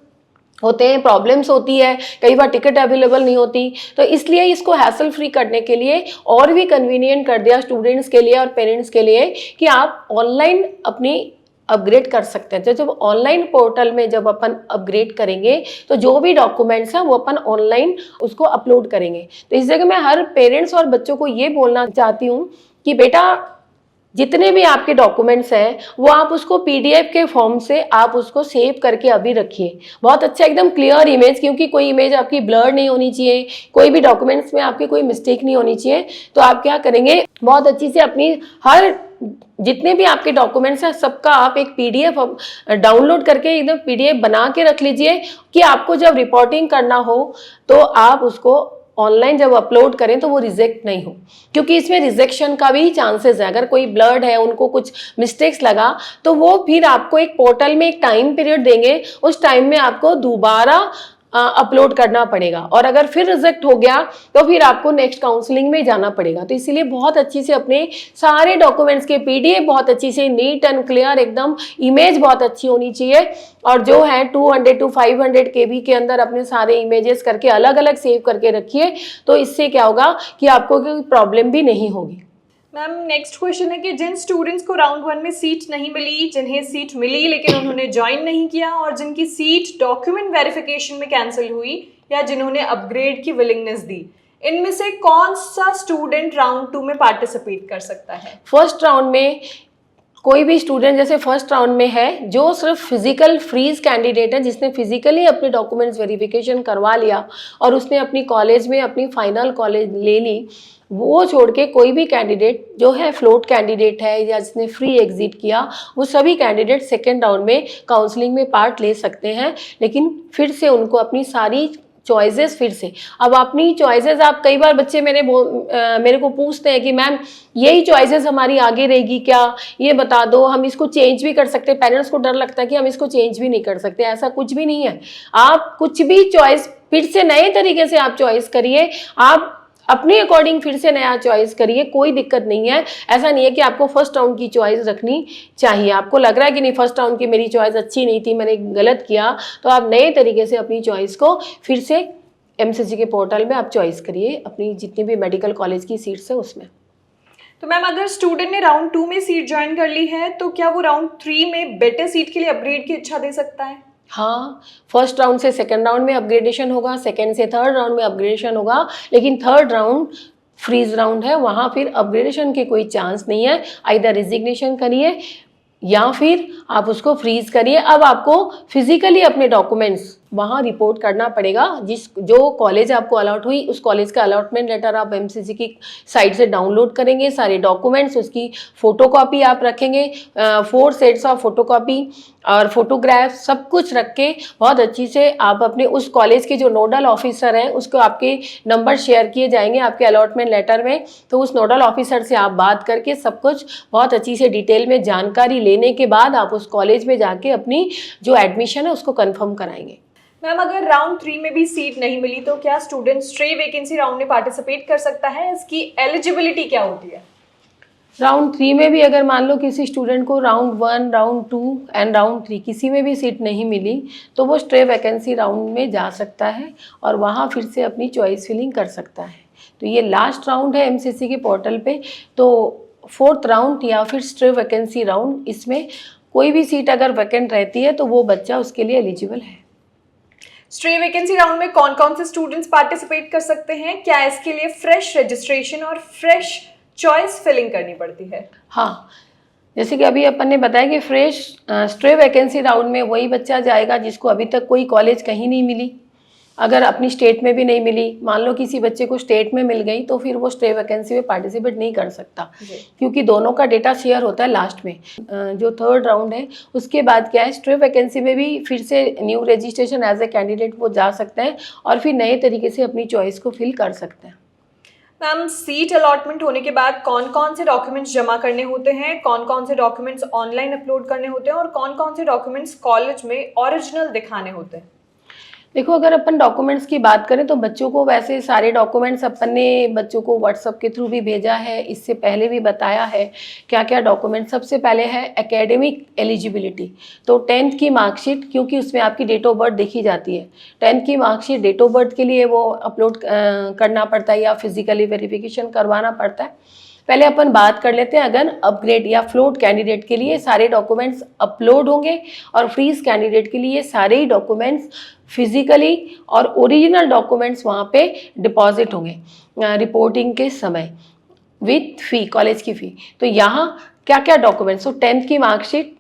होते हैं, प्रॉब्लम्स होती है, कई बार टिकट अवेलेबल नहीं होती, तो इसलिए इसको हैसल फ्री करने के लिए और भी कन्वीनियंट कर दिया स्टूडेंट्स के लिए और पेरेंट्स के लिए कि आप ऑनलाइन अपनी अपग्रेड कर सकते हैं। तो जब ऑनलाइन पोर्टल में जब अपन अपग्रेड करेंगे तो जो भी डॉक्यूमेंट्स हैं वो अपन ऑनलाइन उसको अपलोड करेंगे। तो इस जगह मैं हर पेरेंट्स और बच्चों को ये बोलना चाहती हूँ कि बेटा, जितने भी आपके डॉक्यूमेंट्स हैं वो आप उसको पीडीएफ के फॉर्म से आप उसको सेव करके अभी रखिए। बहुत अच्छा एकदम क्लियर इमेज, क्योंकि कोई इमेज आपकी ब्लर नहीं होनी चाहिए, कोई भी डॉक्यूमेंट्स में आपकी कोई मिस्टेक नहीं होनी चाहिए। तो आप क्या करेंगे, बहुत अच्छी से अपनी हर जितने भी आपके डॉक्यूमेंट्स हैं सबका आप एक पीडीएफ डाउनलोड करके एकदम पीडीएफ बना के रख लीजिए कि आपको जब रिपोर्टिंग करना हो तो आप उसको ऑनलाइन जब अपलोड करें तो वो रिजेक्ट नहीं हो, क्योंकि इसमें रिजेक्शन का भी चांसेस है। अगर कोई ब्लर्ड है, उनको कुछ मिस्टेक्स लगा, तो वो फिर आपको एक पोर्टल में एक टाइम पीरियड देंगे, उस टाइम में आपको दोबारा अपलोड करना पड़ेगा, और अगर फिर रिजेक्ट हो गया तो फिर आपको नेक्स्ट काउंसलिंग में जाना पड़ेगा। तो इसीलिए बहुत अच्छी से अपने सारे डॉक्यूमेंट्स के पीडीएफ बहुत अच्छी से नीट एंड क्लियर एकदम इमेज बहुत अच्छी होनी चाहिए, और जो है 200 to 500 KB के अंदर अपने सारे इमेजेस करके अलग अलग सेव करके रखिए। तो इससे क्या होगा कि आपको कोई प्रॉब्लम भी नहीं होगी। मैम नेक्स्ट क्वेश्चन है कि जिन स्टूडेंट्स को राउंड 1 में सीट नहीं मिली, जिन्हें सीट मिली लेकिन उन्होंने ज्वाइन नहीं किया, और जिनकी सीट डॉक्यूमेंट वेरिफिकेशन में कैंसिल हुई या जिन्होंने अपग्रेड की विलिंगनेस दी, इनमें से कौन सा स्टूडेंट राउंड 2 में पार्टिसिपेट कर सकता है? फर्स्ट राउंड में कोई भी स्टूडेंट जैसे फर्स्ट राउंड में है जो सिर्फ फिजिकल फ्रीज कैंडिडेट है, जिसने फिजिकली अपने डॉक्यूमेंट्स वेरिफिकेशन करवा लिया और उसने अपनी कॉलेज में अपनी फाइनल कॉलेज ले ली, वो छोड़ के कोई भी कैंडिडेट जो है फ्लोट कैंडिडेट है या जिसने फ्री एग्जिट किया, वो सभी कैंडिडेट सेकेंड राउंड में काउंसलिंग में पार्ट ले सकते हैं। लेकिन फिर से उनको अपनी सारी चॉइसेस फिर से, अब अपनी चॉइसेस आप कई बार बच्चे मेरे को पूछते हैं कि मैम यही चॉइसेस हमारी आगे रहेगी क्या, ये बता दो, हम इसको चेंज भी कर सकते हैं। पेरेंट्स को डर लगता है कि हम इसको चेंज भी नहीं कर सकते, ऐसा कुछ भी नहीं है। आप कुछ भी चॉइस फिर से नए तरीके से आप चॉइस करिए, आप अपने अकॉर्डिंग फिर से नया चॉइस करिए, कोई दिक्कत नहीं है। ऐसा नहीं है कि आपको फर्स्ट राउंड की चॉइस रखनी चाहिए। आपको लग रहा है कि नहीं फर्स्ट राउंड की मेरी चॉइस अच्छी नहीं थी, मैंने गलत किया, तो आप नए तरीके से अपनी चॉइस को फिर से एमसीसी के पोर्टल में आप चॉइस करिए अपनी जितनी भी मेडिकल कॉलेज की सीट्स है उसमें। तो मैम अगर स्टूडेंट ने राउंड 2 में सीट ज्वाइन कर ली है तो क्या वो राउंड 3 में बेटर सीट के लिए अपग्रेड की इच्छा दे सकता है? हाँ, फर्स्ट राउंड से सेकंड राउंड में अपग्रेडेशन होगा, सेकंड से थर्ड राउंड में अपग्रेडेशन होगा, लेकिन थर्ड राउंड फ्रीज राउंड है, वहाँ फिर अपग्रेडेशन के कोई चांस नहीं है। आइदर रिजिग्नेशन करिए या फिर आप उसको फ्रीज करिए। अब आपको फिजिकली अपने डॉक्यूमेंट्स वहाँ रिपोर्ट करना पड़ेगा। जो कॉलेज आपको अलॉट हुई उस कॉलेज का अलॉटमेंट लेटर आप एमसीसी की साइट से डाउनलोड करेंगे, सारे डॉक्यूमेंट्स उसकी फोटोकॉपी आप रखेंगे, 4 सेट्स ऑफ फोटोकॉपी और फोटोग्राफ सब कुछ रख के बहुत अच्छी से आप अपने उस कॉलेज के जो नोडल ऑफिसर हैं उसको आपके नंबर शेयर किए जाएंगे आपके अलॉटमेंट लेटर में, तो उस नोडल ऑफिसर से आप बात करके सब कुछ बहुत अच्छी से डिटेल में जानकारी लेने के बाद आप उस कॉलेज में जाके अपनी जो एडमिशन है उसको कंफर्म कराएंगे। मैम अगर राउंड 3 में भी सीट नहीं मिली तो क्या स्टूडेंट स्ट्रे वैकेंसी राउंड में पार्टिसिपेट कर सकता है? इसकी एलिजिबिलिटी क्या होती है? राउंड 3 में भी अगर मान लो किसी स्टूडेंट को राउंड 1, राउंड 2 एंड राउंड 3 किसी में भी सीट नहीं मिली तो वो स्ट्रे वैकेंसी राउंड में जा सकता है और वहाँ फिर से अपनी चॉइस फिलिंग कर सकता है। तो ये लास्ट राउंड है एमसीसी के पोर्टल पे, तो 4th राउंड या फिर स्ट्रे वैकेंसी राउंड, इसमें कोई भी सीट अगर वैकेंट रहती है तो वो बच्चा उसके लिए एलिजिबल है। स्ट्रे वैकेंसी राउंड में कौन कौन से स्टूडेंट्स पार्टिसिपेट कर सकते हैं? क्या इसके लिए फ्रेश रजिस्ट्रेशन और फ्रेश चॉइस फिलिंग करनी पड़ती है? हाँ, जैसे कि अभी अपन ने बताया कि फ्रेश स्ट्रे वैकेंसी राउंड में वही बच्चा जाएगा जिसको अभी तक कोई कॉलेज कहीं नहीं मिली। अगर अपनी स्टेट में भी नहीं मिली, मान लो किसी बच्चे को स्टेट में मिल गई तो फिर वो स्ट्रे वैकेंसी में पार्टिसिपेट नहीं कर सकता, क्योंकि दोनों का डेटा शेयर होता है लास्ट में। जो थर्ड राउंड है उसके बाद क्या है, स्ट्रे वैकेंसी में भी फिर से new registration as a candidate वो जा सकते हैं और फिर नए तरीके से अपनी चॉइस को फिल कर सकते हैं। मैम सीट अलॉटमेंट होने के बाद कौन कौन से डॉक्यूमेंट्स जमा करने होते हैं, कौन कौन से डॉक्यूमेंट्स ऑनलाइन अपलोड करने होते हैं और कौन कौन से डॉक्यूमेंट्स कॉलेज में ओरिजिनल दिखाने होते हैं? देखो, अगर अपन डॉक्यूमेंट्स की बात करें तो बच्चों को वैसे सारे डॉक्यूमेंट्स अपन ने बच्चों को व्हाट्सएप के थ्रू भी भेजा है, इससे पहले भी बताया है क्या क्या डॉक्यूमेंट। सबसे पहले है एकेडमिक एलिजिबिलिटी, तो 10th की मार्कशीट, क्योंकि उसमें आपकी डेट ऑफ बर्थ देखी जाती है। 10th की मार्कशीट डेट ऑफ बर्थ के लिए वो अपलोड करना पड़ता है या फिजिकली वेरिफिकेशन करवाना पड़ता है। पहले अपन बात कर लेते हैं, अगर अपग्रेड या फ्लोट कैंडिडेट के लिए सारे डॉक्यूमेंट्स अपलोड होंगे और फ्रीज कैंडिडेट के लिए सारे ही डॉक्यूमेंट्स फिजिकली और ओरिजिनल डॉक्यूमेंट्स वहाँ पे डिपॉजिट होंगे रिपोर्टिंग के समय विथ फ़ी, कॉलेज की फ़ी। तो यहाँ क्या क्या डॉक्यूमेंट्स, तो 10th की मार्कशीट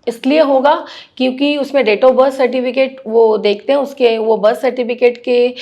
इसलिए होगा क्योंकि उसमें डेट ऑफ बर्थ सर्टिफिकेट वो देखते हैं, उसके वो बर्थ सर्टिफिकेट के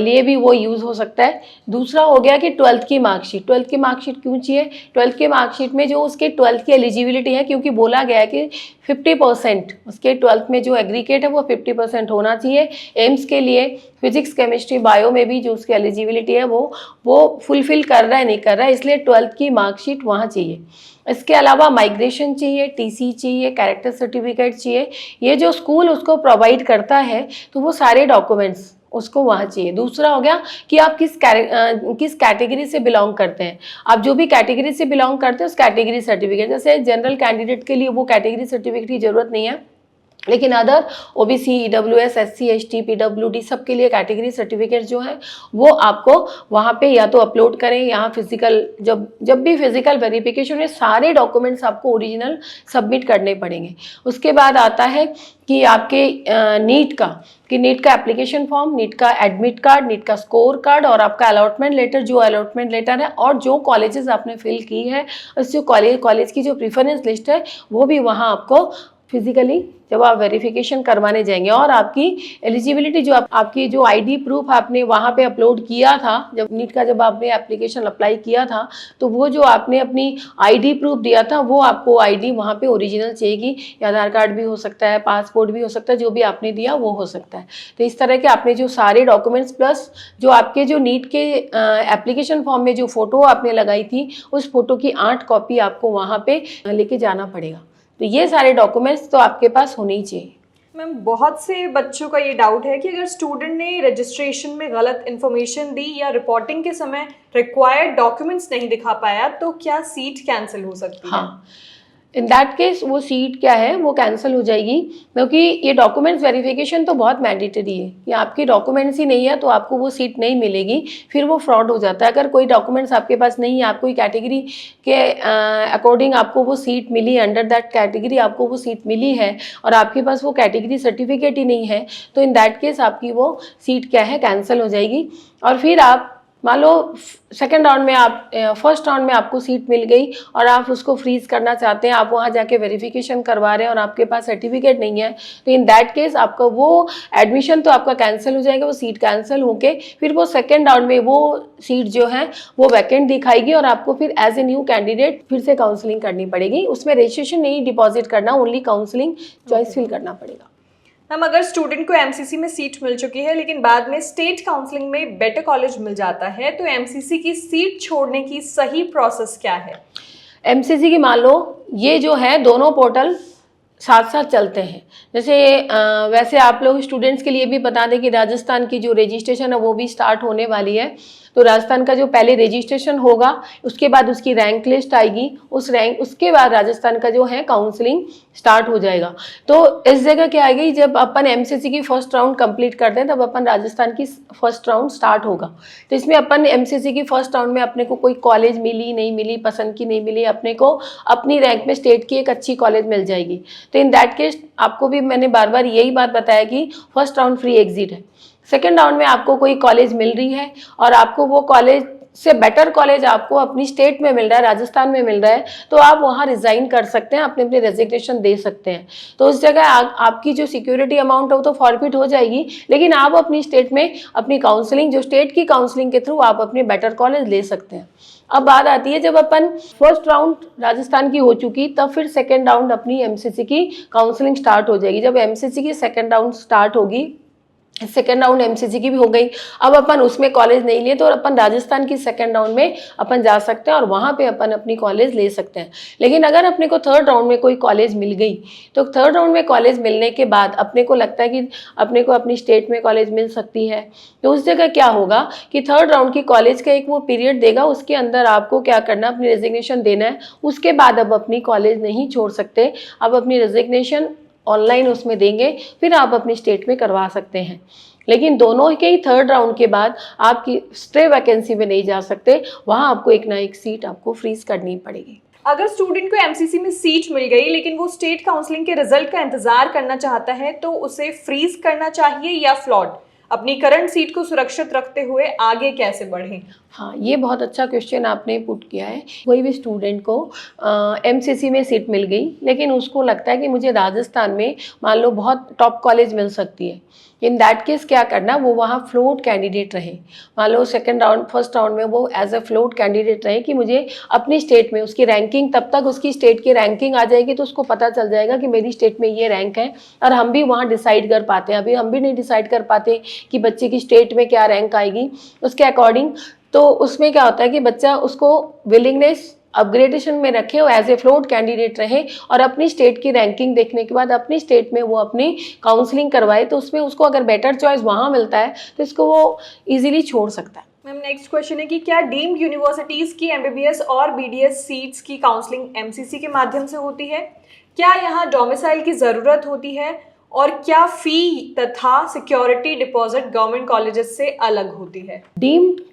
लिए भी वो यूज़ हो सकता है। दूसरा हो गया कि 12th की मार्कशीट। 12th की मार्कशीट क्यों चाहिए? 12th की मार्कशीट में जो उसके 12th की एलिजिबिलिटी है, क्योंकि बोला गया है कि 50% उसके 12th में जो एग्रीगेट है वो 50% होना चाहिए। एम्स के लिए फिजिक्स, केमिस्ट्री, बायो में भी जो उसकी एलिजिबिलिटी है वो फुलफिल कर रहा है नहीं कर रहा है, इसलिए 12th की मार्कशीट वहाँ चाहिए। इसके अलावा माइग्रेशन चाहिए, टीसी चाहिए, कैरेक्टर सर्टिफिकेट चाहिए। ये जो स्कूल उसको प्रोवाइड करता है तो वो सारे डॉक्यूमेंट्स उसको वहाँ चाहिए। दूसरा हो गया कि आप किस कैटेगरी से बिलोंग करते हैं। आप जो भी कैटेगरी से बिलोंग करते हैं उस कैटेगरी सर्टिफिकेट, जैसे जनरल कैंडिडेट के लिए वो कैटेगरी सर्टिफिकेट की जरूरत नहीं है, लेकिन other OBC, EWS, SC, ST, PWD सबके लिए कैटेगरी सर्टिफिकेट जो है वो आपको वहाँ पे या तो अपलोड करें, यहाँ फिजिकल जब भी फिजिकल वेरिफिकेशन में सारे डॉक्यूमेंट्स आपको ओरिजिनल सबमिट करने पड़ेंगे। उसके बाद आता है कि आपके नीट का एप्लीकेशन फॉर्म, नीट का एडमिट कार्ड, नीट का स्कोर कार्ड और आपका अलॉटमेंट लेटर, जो अलॉटमेंट लेटर है और जो कॉलेजेस आपने फिल की है उस जो कॉलेज की जो प्रेफरेंस लिस्ट है वो भी वहाँ आपको फिजिकली जब आप वेरिफिकेशन करवाने जाएंगे। और आपकी एलिजिबिलिटी जो आपकी जो आईडी प्रूफ आपने वहाँ पे अपलोड किया था, जब नीट का जब आपने एप्लीकेशन अप्लाई किया था तो वो जो आपने अपनी आईडी प्रूफ दिया था वो आपको आईडी वहाँ पे ओरिजिनल चाहिए। आधार कार्ड भी हो सकता है, पासपोर्ट भी हो सकता है, जो भी आपने दिया वो हो सकता है। तो इस तरह के आपने जो सारे डॉक्यूमेंट्स प्लस जो आपके जो नीट के एप्लीकेशन फॉर्म में जो फ़ोटो आपने लगाई थी उस फोटो की 8 कॉपी आपको वहाँ पे लेके जाना पड़ेगा। तो ये सारे डॉक्यूमेंट्स तो आपके पास होने ही चाहिए। मैम, बहुत से बच्चों का ये डाउट है कि अगर स्टूडेंट ने रजिस्ट्रेशन में गलत इन्फॉर्मेशन दी या रिपोर्टिंग के समय रिक्वायर्ड डॉक्यूमेंट्स नहीं दिखा पाया तो क्या सीट कैंसिल हो सकती है? हाँ, इन दैट केस वो सीट क्या है वो कैंसिल हो जाएगी, क्योंकि ये डॉक्यूमेंट्स वेरिफिकेशन तो बहुत मैंडेटरी है कि आपकी डॉक्यूमेंट्स ही नहीं है तो आपको वो सीट नहीं मिलेगी, फिर वो फ्रॉड हो जाता है। अगर कोई डॉक्यूमेंट्स आपके पास नहीं है, आप कोई कैटेगरी के अकॉर्डिंग आपको वो सीट मिली, अंडर दैट कैटेगरी आपको वो सीट मिली है और आपके पास वो कैटेगरी सर्टिफिकेट ही नहीं है, तो इन दैट केस आपकी वो सीट क्या है कैंसिल हो जाएगी। और फिर आप मान लो सेकेंड राउंड में आप फर्स्ट राउंड में आपको सीट मिल गई और आप उसको फ्रीज करना चाहते हैं, आप वहाँ जाके वेरिफिकेशन करवा रहे हैं और आपके पास सर्टिफिकेट नहीं है, तो इन दैट केस आपका वो एडमिशन तो आपका कैंसिल हो जाएगा, वो सीट कैंसिल होके फिर वो सेकेंड राउंड में वो सीट जो है वो वैकेंट दिखाएगी और आपको फिर एज ए न्यू कैंडिडेट फिर से काउंसलिंग करनी पड़ेगी। उसमें रजिस्ट्रेशन नहीं डिपॉजिट करना, ओनली काउंसलिंग चॉइस फिल करना पड़ेगा। मैम, अगर स्टूडेंट को एमसीसी में सीट मिल चुकी है लेकिन बाद में स्टेट काउंसलिंग में बेटर कॉलेज मिल जाता है तो एमसीसी की सीट छोड़ने की सही प्रोसेस क्या है? एमसीसी की मान लो ये जो है दोनों पोर्टल साथ साथ चलते हैं। जैसे वैसे आप लोग स्टूडेंट्स के लिए भी बता दें कि राजस्थान की जो रजिस्ट्रेशन है वो भी स्टार्ट होने वाली है। तो राजस्थान का जो पहले रजिस्ट्रेशन होगा उसके बाद उसकी रैंक लिस्ट आएगी, उसके बाद राजस्थान का जो है काउंसलिंग स्टार्ट हो जाएगा। तो इस जगह क्या आएगी, जब अपन एमसीसी की फर्स्ट राउंड कंप्लीट करते हैं तब अपन राजस्थान की फर्स्ट राउंड स्टार्ट होगा। तो इसमें अपन एमसीसी की फर्स्ट राउंड में अपने को कोई कॉलेज मिली नहीं मिली, पसंद की नहीं मिली, अपने को अपनी रैंक में स्टेट की एक अच्छी कॉलेज मिल जाएगी। तो इन दैट केस आपको भी मैंने बार बार यही बात बताया कि फर्स्ट राउंड फ्री एग्जिट है। सेकेंड राउंड में आपको कोई कॉलेज मिल रही है और आपको वो कॉलेज से बेटर कॉलेज आपको अपनी स्टेट में मिल रहा है, राजस्थान में मिल रहा है, तो आप वहाँ रिजाइन कर सकते हैं, अपने अपने रेजिग्नेशन दे सकते हैं। तो उस जगह आपकी जो सिक्योरिटी अमाउंट है वो तो फॉरफिट हो जाएगी, लेकिन आप अपनी स्टेट में अपनी काउंसलिंग जो स्टेट की काउंसलिंग के थ्रू आप अपने बेटर कॉलेज ले सकते हैं। अब बात आती है जब अपन फर्स्ट राउंड राजस्थान की हो चुकी तब फिर सेकेंड राउंड अपनी एमसीसी की काउंसलिंग स्टार्ट हो जाएगी। जब एमसीसी की सेकेंड राउंड स्टार्ट होगी, सेकेंड राउंड एमसीसी की भी हो गई, अब अपन उसमें कॉलेज नहीं लिए तो अपन राजस्थान की सेकेंड राउंड में अपन जा सकते हैं और वहाँ पे अपन अपनी कॉलेज ले सकते हैं। लेकिन अगर अपने को थर्ड राउंड में कोई कॉलेज मिल गई तो थर्ड राउंड में कॉलेज मिलने के बाद अपने को लगता है कि अपने को अपनी स्टेट में कॉलेज मिल सकती है, तो उस जगह क्या होगा कि थर्ड राउंड की कॉलेज का एक वो पीरियड देगा, उसके अंदर आपको क्या करना, अपनी रेजिग्नेशन देना है। उसके बाद अब अपनी कॉलेज नहीं छोड़ सकते, अब अपनी रेजिग्नेशन ऑनलाइन उसमें देंगे, फिर आप अपनी स्टेट में करवा सकते हैं। लेकिन दोनों के ही थर्ड राउंड के बाद आपकी स्टे वैकेंसी में नहीं जा सकते, वहाँ आपको एक ना एक सीट आपको फ्रीज करनी पड़ेगी। अगर स्टूडेंट को एमसीसी में सीट मिल गई लेकिन वो स्टेट काउंसलिंग के रिजल्ट का इंतजार करना चाहता है तो उसे फ्रीज करना चाहिए या फ्लॉट? अपनी करंट सीट को सुरक्षित रखते हुए आगे कैसे बढ़ें? हाँ, ये बहुत अच्छा क्वेश्चन आपने पुट किया है। कोई भी स्टूडेंट को एमसीसी में सीट मिल गई, लेकिन उसको लगता है कि मुझे राजस्थान में मान लो बहुत टॉप कॉलेज मिल सकती है। इन दैट केस क्या करना, वो वहाँ फ्लोट कैंडिडेट रहे। मान लो सेकंड राउंड फर्स्ट राउंड में वो एज अ फ्लोट कैंडिडेट रहे कि मुझे अपनी स्टेट में उसकी रैंकिंग, तब तक उसकी स्टेट की रैंकिंग आ जाएगी तो उसको पता चल जाएगा कि मेरी स्टेट में ये रैंक है। और हम भी वहाँ डिसाइड कर पाते हैं, अभी हम भी नहीं डिसाइड कर पाते कि बच्चे की स्टेट में क्या रैंक आएगी उसके अकॉर्डिंग। तो उसमें क्या होता है कि बच्चा उसको विलिंगनेस अपग्रेडेशन में रखे, वो एज ए फ्लोट कैंडिडेट रहे और अपनी स्टेट की रैंकिंग देखने के बाद अपनी स्टेट में वो अपनी काउंसलिंग करवाए। तो उसमें उसको अगर बेटर चॉइस वहाँ मिलता है तो इसको वो इजीली छोड़ सकता है। मैम, नेक्स्ट क्वेश्चन है कि क्या डीम्ड यूनिवर्सिटीज की एमबीबीएस और बीडीएस सीट्स की काउंसलिंग एमसीसी के माध्यम से होती है? क्या यहाँ डोमिसाइल की ज़रूरत होती है? और क्या फी तथा सिक्योरिटी डिपॉजिट गवर्नमेंट कॉलेजेस से अलग होती है? डीम्ड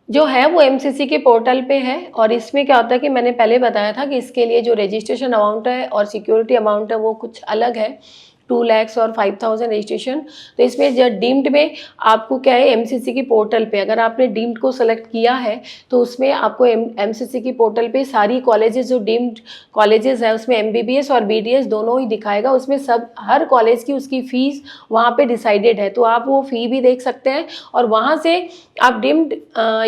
जो है वो एमसीसी के पोर्टल पे है और इसमें क्या होता है कि मैंने पहले बताया था कि इसके लिए जो रजिस्ट्रेशन अमाउंट है और सिक्योरिटी अमाउंट है वो कुछ अलग है, 2 लाख और 5,000 रजिस्ट्रेशन। तो इसमें जो डीम्ड में आपको क्या है, एमसीसी की पोर्टल पे अगर आपने डीम्ड को सेलेक्ट किया है तो उसमें आपको एमसीसी की पोर्टल पे सारी कॉलेजेस जो डीम्ड कॉलेजेस है उसमें एमबीबीएस और बीडीएस दोनों ही दिखाएगा। उसमें सब हर कॉलेज की उसकी फ़ीस वहाँ पे डिसाइडेड है, तो आप वो फ़ी भी देख सकते हैं। और वहाँ से आप डीम्ड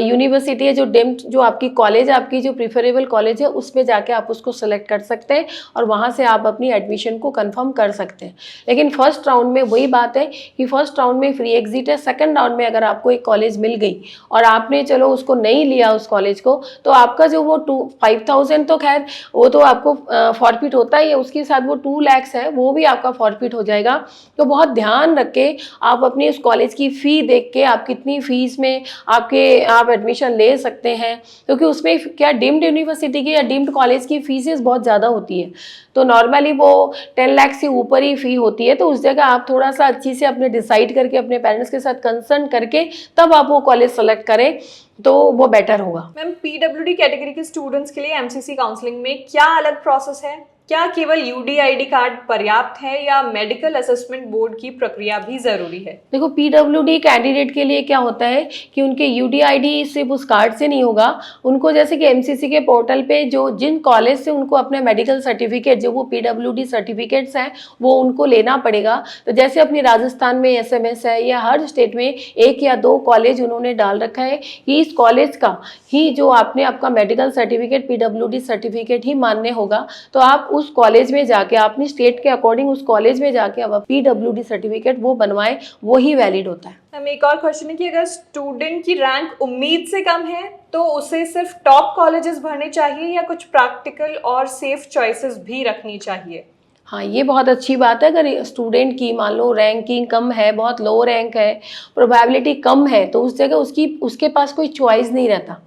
यूनिवर्सिटी है, जो डीम्ड जो आपकी कॉलेज है, आपकी जो प्रिफरेबल कॉलेज है, उसमें जाके आप उसको सेलेक्ट कर सकते हैं और वहाँ से आप अपनी एडमिशन को कंफर्म कर सकते हैं। लेकिन फर्स्ट राउंड में वही बात है कि फर्स्ट राउंड में फ्री एग्जिट है। सेकंड राउंड में अगर आपको एक कॉलेज मिल गई और आपने चलो उसको नहीं लिया उस कॉलेज को, तो आपका जो वो 5,000 तो खैर वो तो आपको फॉरफिट होता ही है, उसके साथ वो 2 लाख है वो भी आपका फॉरफिट हो जाएगा। तो बहुत ध्यान रख के आप अपनी उस कॉलेज की फ़ी देख के आप कितनी फ़ीस में आप एडमिशन ले सकते हैं, क्योंकि उसमें क्या डीम्ड यूनिवर्सिटी की या डीम्ड कॉलेज की फीसेस बहुत ज़्यादा होती है। तो नॉर्मली वो 10 लाख से ऊपर ही फ़ी होती है। तो उस जगह आप थोड़ा सा अच्छी से अपने डिसाइड करके अपने पेरेंट्स के साथ कंसल्ट करके तब आप वो कॉलेज सेलेक्ट करें तो वो बेटर होगा। मैम, पीडब्ल्यूडी कैटेगरी के स्टूडेंट्स के लिए एमसीसी काउंसलिंग में क्या अलग प्रोसेस है? क्या केवल यूडीआईडी कार्ड पर्याप्त है या मेडिकल असेसमेंट बोर्ड की प्रक्रिया भी जरूरी है? देखो, पीडब्ल्यूडी कैंडिडेट के लिए क्या होता है कि उनके यूडीआईडी सिर्फ उस कार्ड से नहीं होगा, उनको जैसे कि एमसीसी के पोर्टल पे जो जिन कॉलेज से उनको अपने मेडिकल सर्टिफिकेट जो वो पीडब्ल्यूडी सर्टिफिकेट्स हैं वो उनको लेना पड़ेगा। तो जैसे अपनी राजस्थान में एसएमएस है या हर स्टेट में 1 या 2 कॉलेज उन्होंने डाल रखा है कि इस कॉलेज का ही जो आपने आपका मेडिकल सर्टिफिकेट पीडब्ल्यूडी सर्टिफिकेट ही मान्य होगा। तो आप उस कॉलेज में जाके अपनी स्टेट के अकॉर्डिंग उस कॉलेज में जाके अब पीडब्ल्यूडी सर्टिफिकेट वो बनवाएं, वो ही वैलिड होता है। मैम, एक और क्वेश्चन है कि अगर स्टूडेंट की रैंक उम्मीद से कम है तो उसे सिर्फ टॉप कॉलेजेस भरने चाहिए या कुछ प्रैक्टिकल और सेफ चॉइसेस भी रखनी चाहिए? हाँ, ये बहुत अच्छी बात है। अगर स्टूडेंट की मान लो रैंकिंग कम है, बहुत लो रैंक है, प्रोबेबिलिटी कम है, तो उस जगह उसके पास कोई चॉइस नहीं रहता।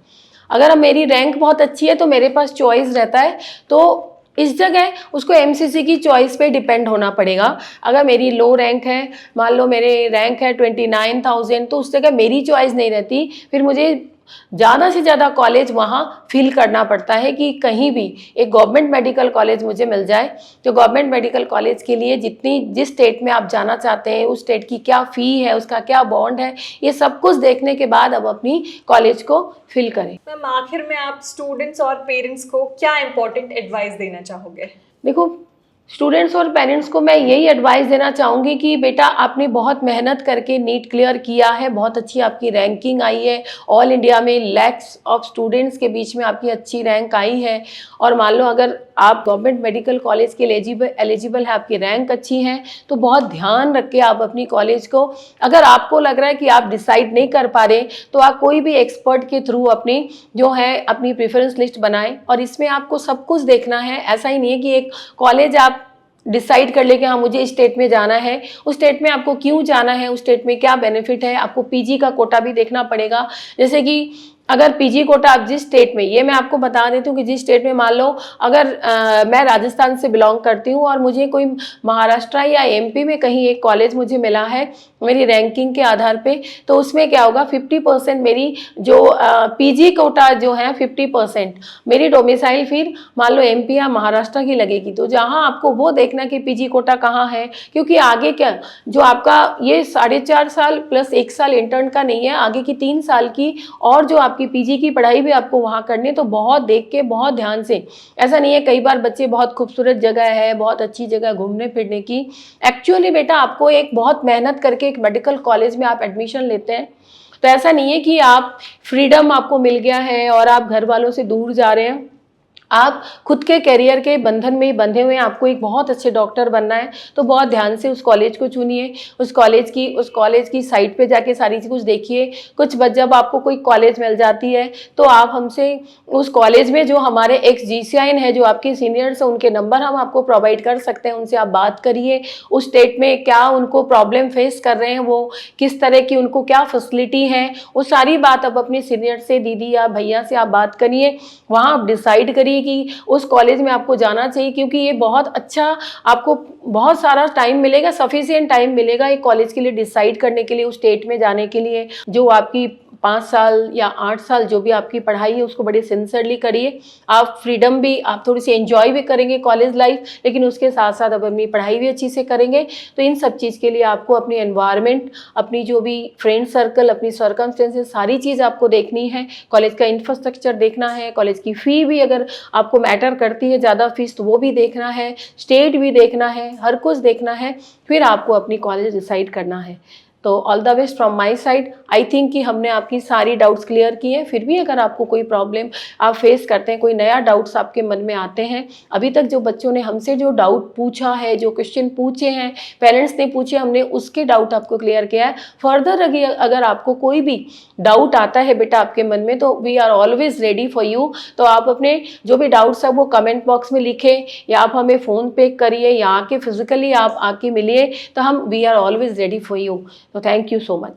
अगर मेरी रैंक बहुत अच्छी है तो मेरे पास चॉइस रहता है, तो इस जगह उसको एमसीसी की चॉइस पे डिपेंड होना पड़ेगा। अगर मेरी लो रैंक है, मान लो मेरे रैंक है 29,000, तो उस जगह मेरी चॉइस नहीं रहती, फिर मुझे ज़्यादा से ज़्यादा कॉलेज वहाँ फिल करना पड़ता है कि कहीं भी एक गवर्नमेंट मेडिकल कॉलेज मुझे मिल जाए। तो गवर्नमेंट मेडिकल कॉलेज के लिए जिस स्टेट में आप जाना चाहते हैं उस स्टेट की क्या फ़ी है, उसका क्या बॉन्ड है, ये सब कुछ देखने के बाद अब अपनी कॉलेज को फिल करें। मैम, आखिर में आप स्टूडेंट्स और पेरेंट्स को क्या इंपॉर्टेंट एडवाइस देना चाहोगे? देखो, स्टूडेंट्स और पेरेंट्स को मैं यही एडवाइस देना चाहूँगी कि बेटा आपने बहुत मेहनत करके नीट क्लियर किया है, बहुत अच्छी आपकी रैंकिंग आई है, ऑल इंडिया में लैक्स ऑफ स्टूडेंट्स के बीच में आपकी अच्छी रैंक आई है। और मान लो अगर आप गवर्नमेंट मेडिकल कॉलेज के एलिजिबल है, आपकी रैंक अच्छी है, तो बहुत ध्यान रख के आप अपनी कॉलेज को, अगर आपको लग रहा है कि आप डिसाइड नहीं कर पा रहे तो आप कोई भी एक्सपर्ट के थ्रू अपनी जो है अपनी प्रेफरेंस लिस्ट बनाएं। और इसमें आपको सब कुछ देखना है, ऐसा ही नहीं है कि एक कॉलेज आप डिसाइड कर ले कि हाँ मुझे इस स्टेट में जाना है, उस स्टेट में आपको क्यों जाना है, उस स्टेट में क्या बेनिफिट है, आपको पीजी का कोटा भी देखना पड़ेगा। जैसे कि अगर पीजी कोटा आप जिस स्टेट में, ये मैं आपको बता देती हूँ कि जिस स्टेट में, मान लो अगर मैं राजस्थान से बिलोंग करती हूँ और मुझे कोई महाराष्ट्र या एमपी में कहीं एक कॉलेज मुझे मिला है मेरी रैंकिंग के आधार पे, तो उसमें क्या होगा 50% मेरी जो पीजी कोटा जो है 50% मेरी डोमिसाइल फिर मान लो एमपी या महाराष्ट्र की लगेगी। तो जहाँ आपको वो देखना कि पीजी कोटा कहाँ है, क्योंकि आगे क्या जो आपका ये 4.5 साल प्लस 1 साल इंटर्न का नहीं है, आगे की 3 साल की और जो आपकी पीजी की पढ़ाई भी आपको वहाँ करनी है। तो बहुत देख के बहुत ध्यान से, ऐसा नहीं है कई बार बच्चे बहुत खूबसूरत जगह है, बहुत अच्छी जगह घूमने फिरने की, एक्चुअली बेटा आपको एक बहुत मेहनत करके एक मेडिकल कॉलेज में आप एडमिशन लेते हैं, तो ऐसा नहीं है कि आप फ्रीडम आपको मिल गया है और आप घर वालों से दूर जा रहे हैं। आप खुद के करियर के बंधन में ही बंधे हुए हैं, आपको एक बहुत अच्छे डॉक्टर बनना है, तो बहुत ध्यान से उस कॉलेज को चुनिए, उस कॉलेज की साइट पे जाके सारी चीज़ कुछ देखिए। कुछ जब आपको कोई कॉलेज मिल जाती है तो आप हमसे उस कॉलेज में जो हमारे एक्स GCIN है, जो आपके सीनियर्स हैं, उनके नंबर हम आपको प्रोवाइड कर सकते हैं, उनसे आप बात करिए। उस स्टेट में क्या उनको प्रॉब्लम फेस कर रहे हैं, वो किस तरह की उनको क्या फैसिलिटी है, वो सारी बात आप अपने सीनियर से, दीदी या भैया से आप बात करिए। वहाँ आप डिसाइड करिए कि उस कॉलेज में आपको जाना चाहिए, क्योंकि ये बहुत अच्छा, आपको बहुत सारा टाइम मिलेगा, सफिशिएंट टाइम मिलेगा एक कॉलेज के लिए डिसाइड करने के लिए, उस स्टेट में जाने के लिए। जो आपकी 5 साल या 8 साल जो भी आपकी पढ़ाई है उसको बड़े सिंसियरली करिए। आप फ्रीडम भी, आप थोड़ी सी एंजॉय भी करेंगे कॉलेज लाइफ, लेकिन उसके साथ साथ आप अपनी पढ़ाई भी अच्छी से करेंगे। तो इन सब चीज़ के लिए आपको अपनी एनवायरनमेंट, अपनी जो भी फ्रेंड सर्कल, अपनी सर्कमस्टेंसेस, सारी चीज़ आपको देखनी है। कॉलेज का इंफ्रास्ट्रक्चर देखना है, कॉलेज की फ़ी भी अगर आपको मैटर करती है ज़्यादा फीस, तो वो भी देखना है, स्टेट भी देखना है, हर कुछ देखना है, फिर आपको अपनी कॉलेज डिसाइड करना है। तो all the best from my side. I think कि हमने आपकी सारी डाउट्स क्लियर की हैं। फिर भी अगर आपको कोई प्रॉब्लम आप फेस करते हैं, कोई नया डाउट्स आपके मन में आते हैं, अभी तक जो बच्चों ने हमसे जो डाउट पूछा है, जो क्वेश्चन पूछे हैं, पेरेंट्स ने पूछे, हमने उसके डाउट आपको क्लियर किया है। फर्दर अगर आपको कोई भी डाउट आता है बेटा आपके मन में, तो we are always ready for you. तो आप अपने जो भी डाउट्स है वो कमेंट बॉक्स में लिखें, या आप हमें फ़ोन पे करिए, या आके फिजिकली आप आके मिलिए, तो हम we are always ready for you. So thank you so much.